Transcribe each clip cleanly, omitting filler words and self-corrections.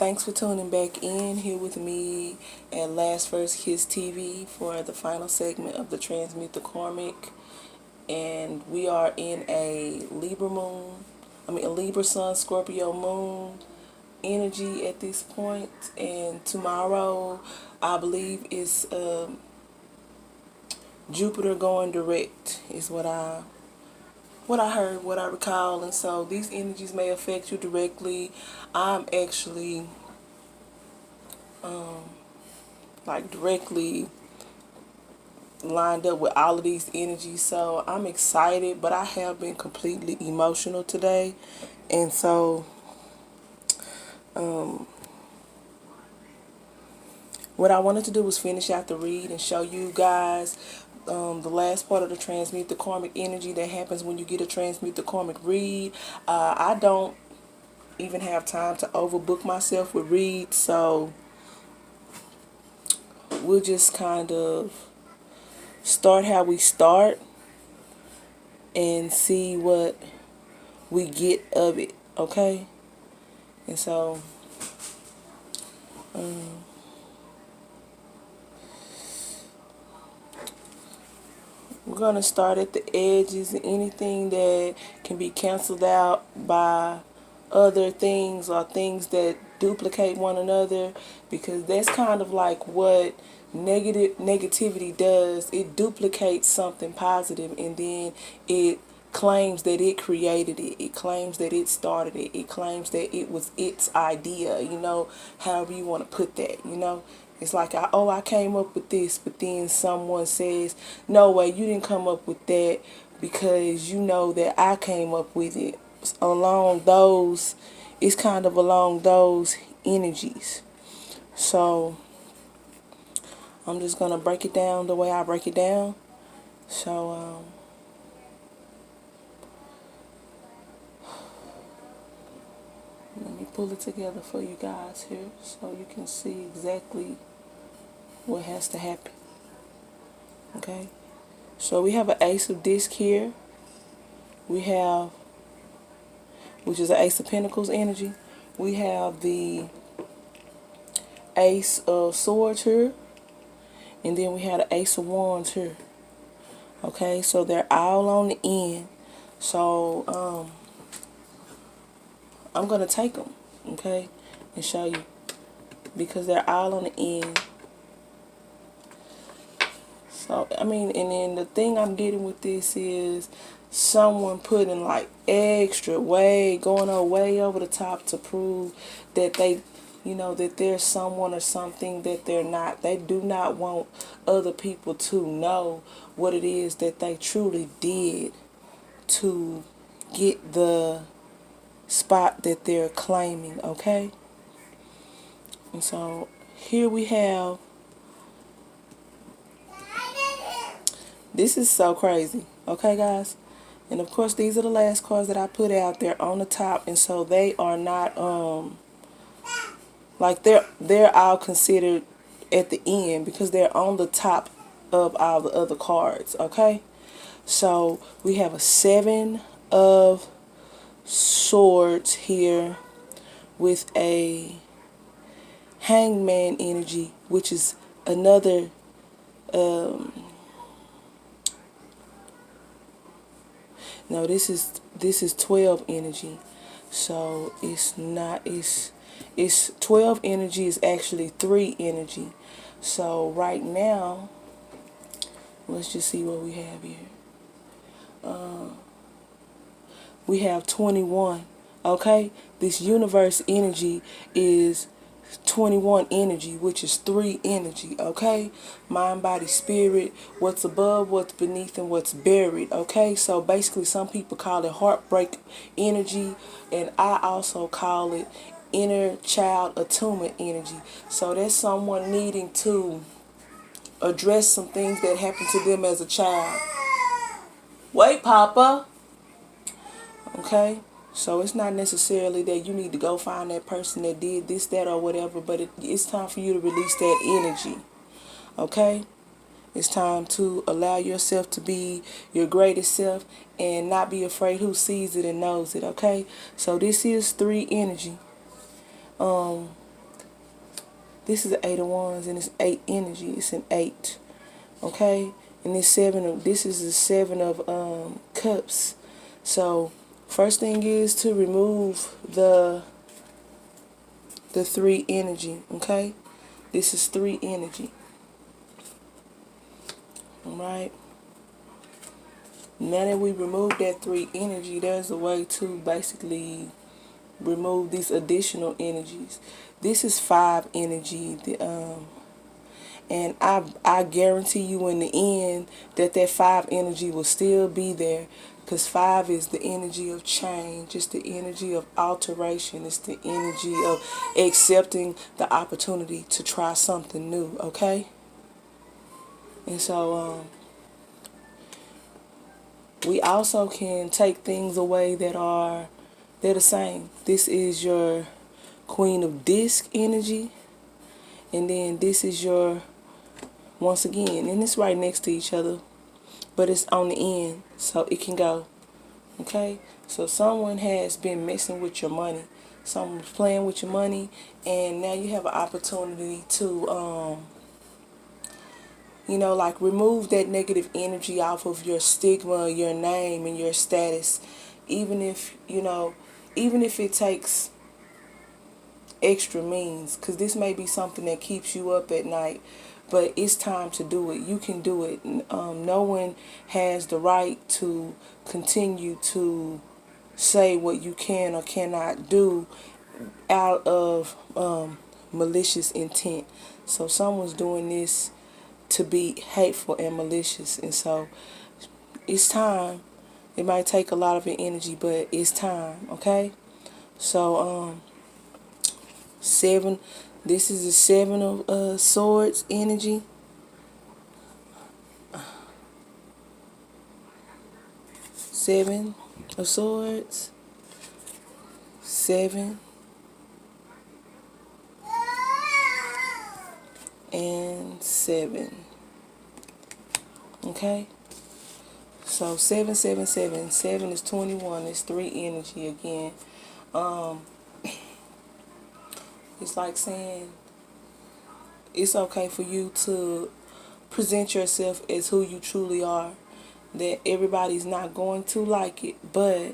Thanks for tuning back in here with me at Last First Kiss TV for the final segment of the Transmute the Karmic. And we are in a Libra Sun, Scorpio Moon energy at this point. And tomorrow, I believe, is Jupiter going direct, is what I heard, what I recall. And so these energies may affect you directly. I'm actually directly lined up with all of these energies, so I'm excited, but I have been completely emotional today. And so what I wanted to do was finish out the read and show you guys the last part of the Transmute the Karmic energy that happens when you get a Transmute the Karmic read. I don't even have time to overbook myself with reads, so we'll just kind of start how we start and see what we get of it, okay? And so we're going to start at the edges. Anything that can be canceled out by other things or things that duplicate one another, because that's kind of like what negativity does. It duplicates something positive, and then it claims that it created it. It claims that it started it. It claims that it was its idea, however you want to put that, It's like, I came up with this, but then someone says, no way, you didn't come up with that, because you know that I came up with it. It's kind of along those energies. So I'm just going to break it down the way I break it down. So, let me pull it together for you guys here so you can see exactly what has to happen. Okay? So we have an Ace of Disc here. We have, which is an Ace of Pentacles energy. We have the Ace of Swords here. And then we have the Ace of Wands here. Okay, so they're all on the end. So, I'm going to take them, okay, and show you, because they're all on the end. So, and then the thing I'm getting with this is someone putting like extra going way over the top to prove that they, that they're someone or something that they're not. They do not want other people to know what it is that they truly did to get the spot that they're claiming, okay? And so here we have, this is so crazy, okay guys? And of course these are the last cards that I put out there on the top, and so they are not like they're all considered at the end because they're on the top of all the other cards, okay? So we have a 7 of Swords here with a Hangman energy, which is another no, this is 12 energy. So it's 12 energy is actually 3 energy. So right now, let's just see what we have here. We have 21, okay? This universe energy is 21 energy, which is 3 energy, okay? Mind, body, spirit, what's above, what's beneath, and what's buried, okay? So basically some people call it heartbreak energy, and I also call it inner child attunement energy. So that's someone needing to address some things that happened to them as a child. Wait, Papa. Okay? So it's not necessarily that you need to go find that person that did this, that, or whatever, but it's time for you to release that energy. Okay? It's time to allow yourself to be your greatest self and not be afraid who sees it and knows it. Okay? So this is 3 energy. This is the 8 of Wands, and it's 8 energy. It's an 8. Okay? And this is the 7 of Cups. So first thing is to remove the 3 energy. Okay? This is 3 energy. Alright? Now that we remove that 3 energy, there's a way to basically remove these additional energies. This is 5 energy. And I guarantee you in the end that 5 energy will still be there, because 5 is the energy of change. It's the energy of alteration. It's the energy of accepting the opportunity to try something new. Okay? And so we also can take things away they're the same. This is your Queen of Disc energy, and then this is your, once again, and it's right next to each other, but it's on the end, so it can go. Okay? So someone has been messing with your money. Someone's playing with your money, and now you have an opportunity to like remove that negative energy off of your stigma, your name, and your status. Even if it takes extra means, because this may be something that keeps you up at night, but it's time to do it. You can do it. No one has the right to continue to say what you can or cannot do out of malicious intent. So someone's doing this to be hateful and malicious, and so it's time. It might take a lot of your energy, but it's time. Okay? So 7, this is the 7 of Swords energy. Seven of Swords, 7, and 7. Okay? So 7, 7, 7. 7 is 21. It's 3 energy again. It's like saying it's okay for you to present yourself as who you truly are. That everybody's not going to like it, but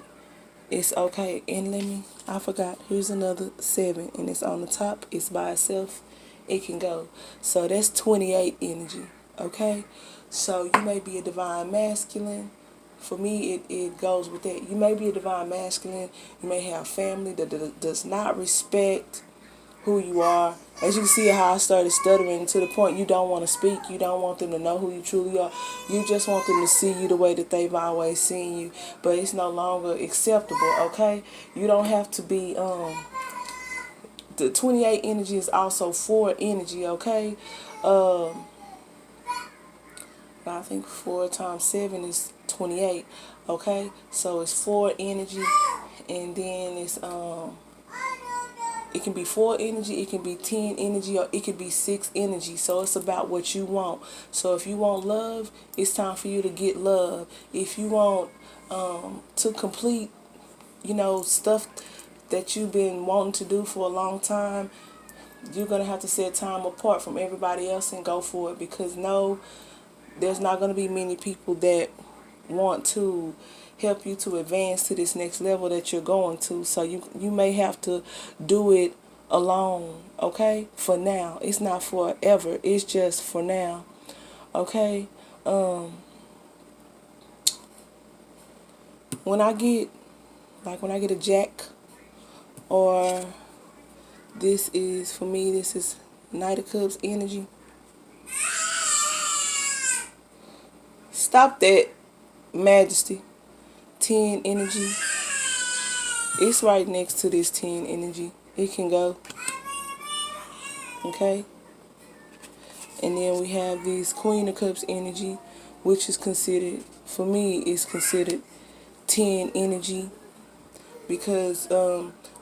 it's okay. And I forgot, here's another 7, and it's on the top. It's by itself. It can go. So that's 28 energy. Okay? So you may be a divine masculine. For me, it goes with that. You may be a divine masculine. You may have family that does not respect who you are. As you can see how I started stuttering, to the point you don't want to speak. You don't want them to know who you truly are. You just want them to see you the way that they've always seen you. But it's no longer acceptable, okay? You don't have to be, the 28 energy is also 4 energy, okay? I think 4 times 7 is 28, okay? So it's 4 energy, and then it's, it can be 4 energy, it can be 10 energy, or it could be 6 energy. So it's about what you want. So if you want love, it's time for you to get love. If you want to complete, stuff that you've been wanting to do for a long time, you're going to have to set time apart from everybody else and go for it. Because no, there's not going to be many people that want to help you to advance to this next level that you're going to. So you may have to do it alone, okay? For now. It's not forever. It's just for now, okay? When I get a Jack, or this is, for me, this is Knight of Cups energy. Stop that, Majesty. 10 energy. It's right next to this 10 energy. It can go. Okay? And then we have this Queen of Cups energy, which is considered, for me, is considered 10 energy. Because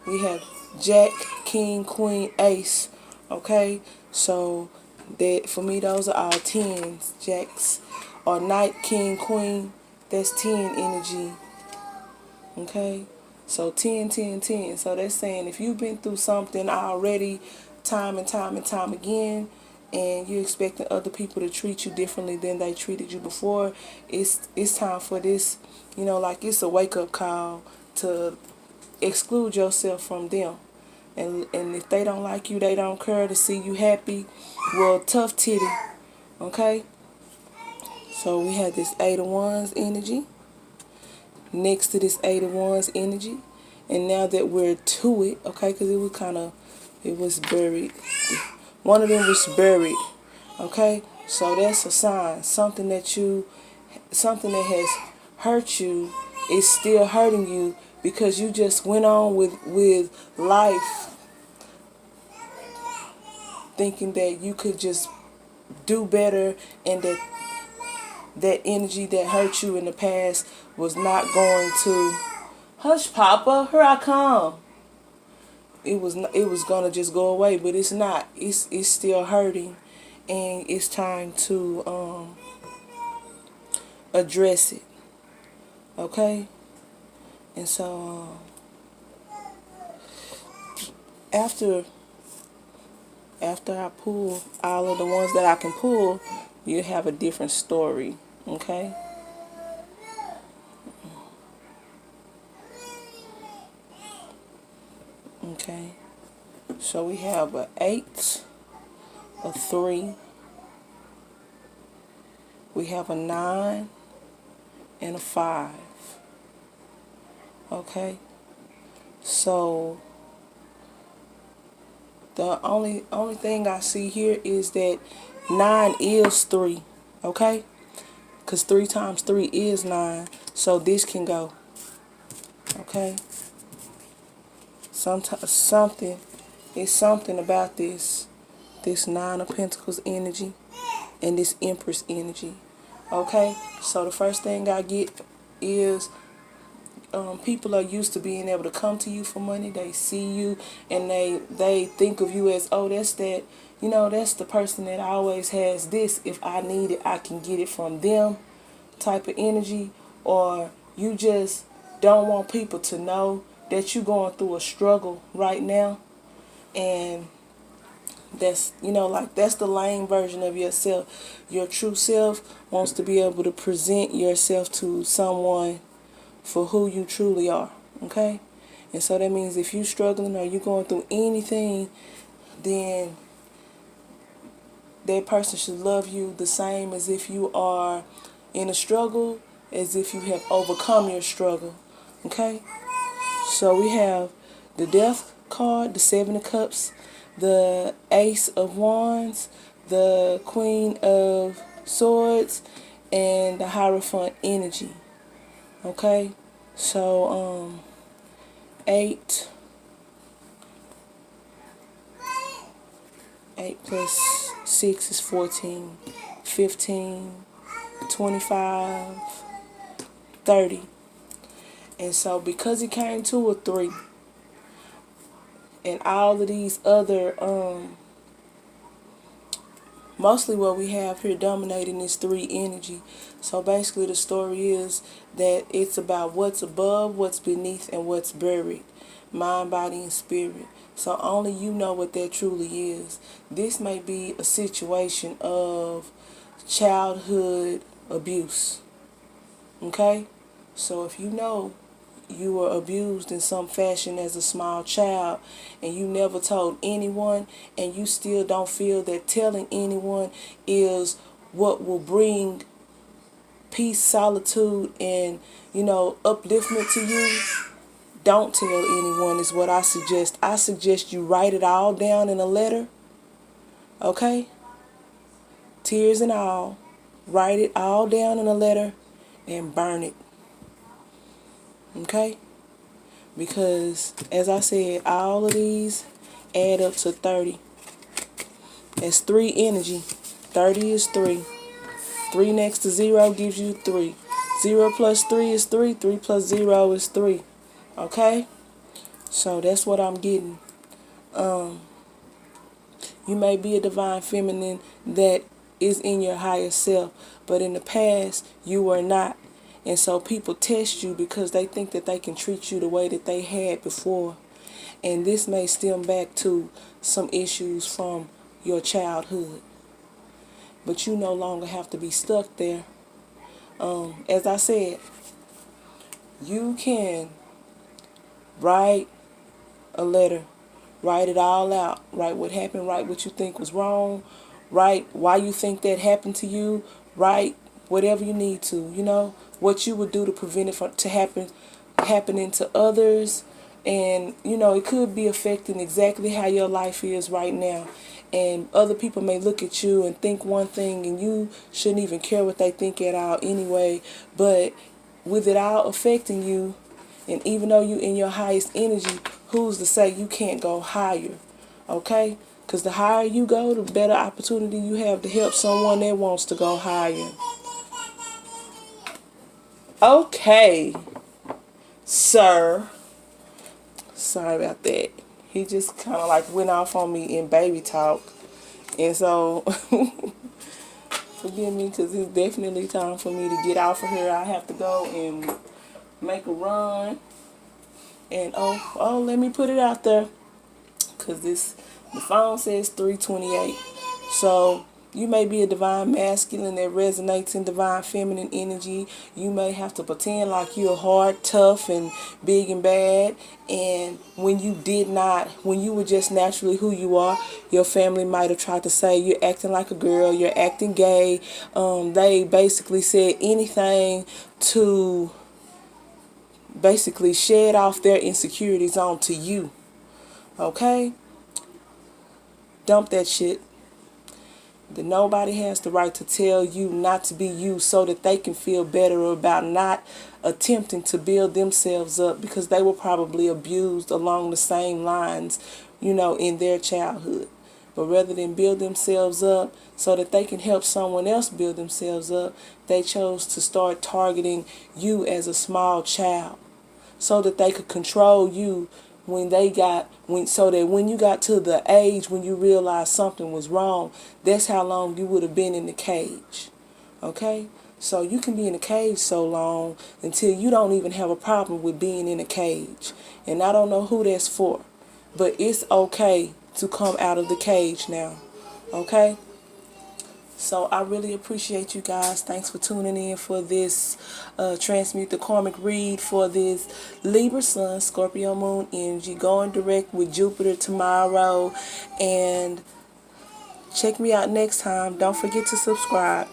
we have Jack, King, Queen, Ace. Okay? So that, for me, those are all 10s. Jacks, or Knight, King, Queen. That's 10 energy. Okay? So 10, 10, 10. So that's saying if you've been through something already time and time and time again, and you're expecting other people to treat you differently than they treated you before, it's time for this, like it's a wake-up call to exclude yourself from them. And if they don't like you, they don't care to see you happy, well, tough titty, okay? So we have this Eight of Wands energy next to this Eight of Wands energy. And now that we're to it, okay, because it was buried. One of them was buried, okay? So that's a sign. Something that has hurt you is still hurting you because you just went on with life thinking that you could just do better, and that energy that hurt you in the past was not going to, hush Papa, here I come. It was gonna just go away, but it's not. It's still hurting, and it's time to address it. Okay? And so after I pull all of the ones that I can pull, you have a different story. Okay? Okay. So we have a 8, a 3, we have a 9, and a 5. Okay? So the only thing I see here is that 9 is 3. Okay? Because 3 times 3 is 9. So this can go. Okay? Something about this 9 of Pentacles energy and this Empress energy. Okay? So the first thing I get is people are used to being able to come to you for money. They see you and they think of you as, oh, that's that, that's the person that always has this. If I need it, I can get it from them type of energy. Or you just don't want people to know that you're going through a struggle right now. And that's, that's the lame version of yourself. Your true self wants to be able to present yourself to someone for who you truly are, okay? And so that means if you're struggling or you're going through anything, then that person should love you the same as if you are in a struggle, as if you have overcome your struggle, okay? So we have the Death card, the 7 of Cups, the Ace of Wands, the Queen of Swords, and the Hierophant energy. Okay, so 8 plus 6 is 14, 15, 25, 30. And so because it came to a 3, and all of these other mostly what we have here dominating is 3 energy. So basically the story is that it's about what's above, what's beneath, and what's buried. Mind, body, and spirit. So only you know what that truly is. This may be a situation of childhood abuse. Okay? So if you know you were abused in some fashion as a small child and you never told anyone, and you still don't feel that telling anyone is what will bring peace, solitude, and upliftment to you, don't tell anyone is what I suggest. I suggest you write it all down in a letter. Okay? Tears and all. Write it all down in a letter and burn it. Okay? Because, as I said, all of these add up to 30. That's 3 energy. 30 is 3. 3 next to 0 gives you 3. 0 plus 3 is 3. 3 plus 0 is 3. Okay? So that's what I'm getting. You may be a divine feminine that is in your higher self, but in the past you were not. And so people test you because they think that they can treat you the way that they had before. And this may stem back to some issues from your childhood. But you no longer have to be stuck there. As I said, you can write a letter, write it all out, write what happened, write what you think was wrong, write why you think that happened to you, write whatever you need to, what you would do to prevent it from to happening to others. And it could be affecting exactly how your life is right now. And other people may look at you and think one thing, and you shouldn't even care what they think at all anyway. But with it all affecting you, and even though you in your highest energy, who's to say you can't go higher? Okay? Because the higher you go, the better opportunity you have to help someone that wants to go higher. Okay, sir. Sorry about that. He just kind of like went off on me in baby talk. And so, forgive me, because it's definitely time for me to get off of here. I have to go and make a run. And let me put it out there, because the phone says 3:28. So you may be a divine masculine that resonates in divine feminine energy. You may have to pretend like you're hard, tough, and big and bad. And when you were just naturally who you are, your family might have tried to say you're acting like a girl, you're acting gay. They basically said anything to basically shed off their insecurities onto you. Okay? Dump that shit. That nobody has the right to tell you not to be you, so that they can feel better about not attempting to build themselves up, because they were probably abused along the same lines, in their childhood. But rather than build themselves up so that they can help someone else build themselves up, they chose to start targeting you as a small child, so that they could control you so that when you got to the age when you realized something was wrong, that's how long you would have been in the cage. Okay? So you can be in a cage so long until you don't even have a problem with being in a cage. And I don't know who that's for, but it's okay to come out of the cage now. Okay? So I really appreciate you guys. Thanks for tuning in for this Transmute the Karmic read for this Libra Sun, Scorpio Moon energy, going direct with Jupiter tomorrow. And check me out next time. Don't forget to subscribe.